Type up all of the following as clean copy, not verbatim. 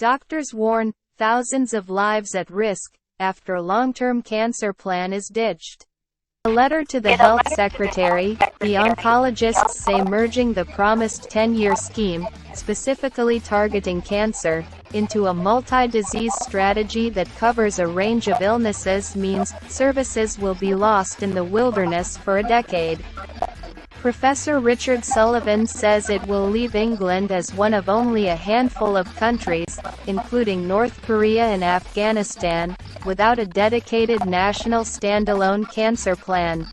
Doctors warn, thousands of lives at risk, after long-term cancer plan is ditched. A letter to the health secretary, the oncologists say merging the promised 10-year scheme, specifically targeting cancer, into a multi-disease strategy that covers a range of illnesses means services will be lost in the wilderness for a decade. Professor Richard Sullivan says it will leave England as one of only a handful of countries, including North Korea and Afghanistan, without a dedicated national standalone cancer plan.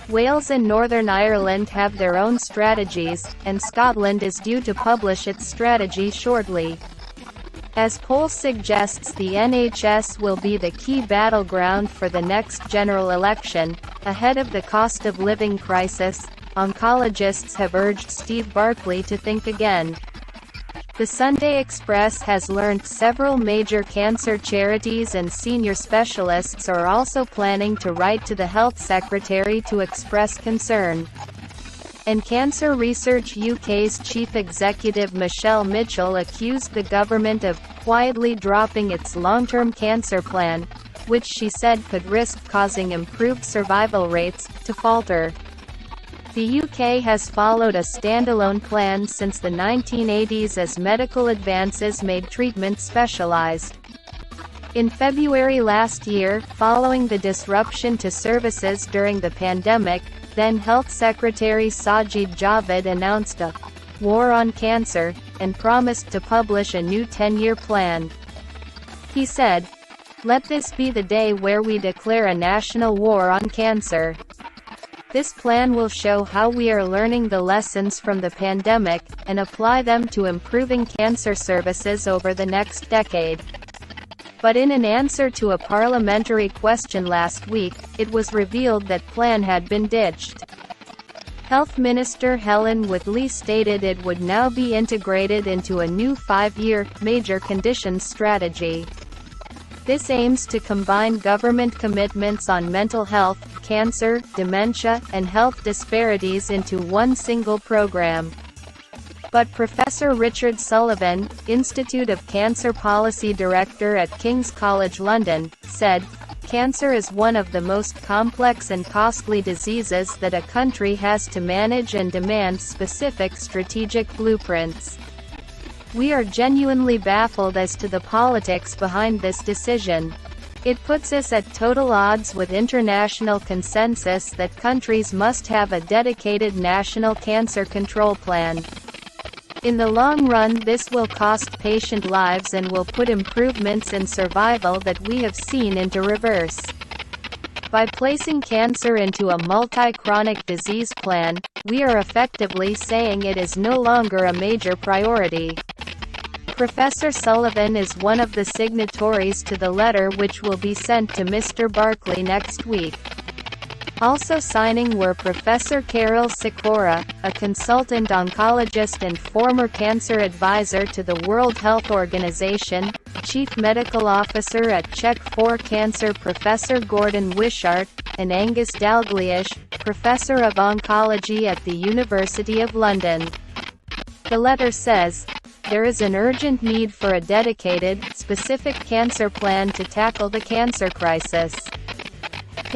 Wales and Northern Ireland have their own strategies, and Scotland is due to publish its strategy shortly. As poll suggests, the NHS will be the key battleground for the next general election. Ahead of the cost of living crisis, oncologists have urged Steve Barclay to think again. The Sunday Express has learned several major cancer charities and senior specialists are also planning to write to the Health Secretary to express concern. And Cancer Research UK's chief executive Michelle Mitchell accused the government of quietly dropping its long-term cancer plan, which she said could risk causing improved survival rates to falter. The UK has followed a standalone plan since the 1980s as medical advances made treatment specialised. In February last year, following the disruption to services during the pandemic, then Health Secretary Sajid Javid announced a war on cancer, and promised to publish a new 10-year plan. He said, "Let this be the day where we declare a national war on cancer. This plan will show how we are learning the lessons from the pandemic, and apply them to improving cancer services over the next decade." But in an answer to a parliamentary question last week, it was revealed that plan had been ditched. Health Minister Helen Whitley stated it would now be integrated into a new 5-year, major conditions strategy. This aims to combine government commitments on mental health, cancer, dementia, and health disparities into one single program. But Professor Richard Sullivan, Institute of Cancer Policy Director at King's College London, said, "Cancer is one of the most complex and costly diseases that a country has to manage and demands specific strategic blueprints. We are genuinely baffled as to the politics behind this decision. It puts us at total odds with international consensus that countries must have a dedicated national cancer control plan. In the long run, this will cost patient lives and will put improvements in survival that we have seen into reverse. By placing cancer into a multi-chronic disease plan, we are effectively saying it is no longer a major priority." Professor Sullivan is one of the signatories to the letter which will be sent to Mr. Barclay next week. Also signing were Professor Carol Sikora, a consultant oncologist and former cancer advisor to the World Health Organization, Chief Medical Officer at Check 4 Cancer Professor Gordon Wishart, and Angus Dalglish, Professor of Oncology at the University of London. The letter says, "There is an urgent need for a dedicated, specific cancer plan to tackle the cancer crisis.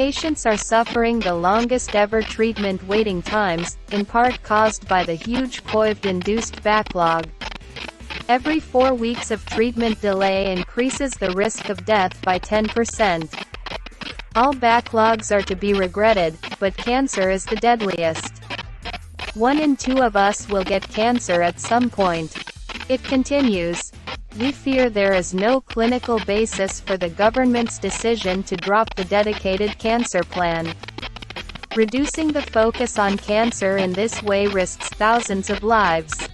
Patients are suffering the longest ever treatment waiting times, in part caused by the huge COVID-induced backlog. Every 4 weeks of treatment delay increases the risk of death by 10%. All backlogs are to be regretted, but cancer is the deadliest. 1 in 2 of us will get cancer at some point." It continues, "We fear there is no clinical basis for the government's decision to drop the dedicated cancer plan. Reducing the focus on cancer in this way risks thousands of lives."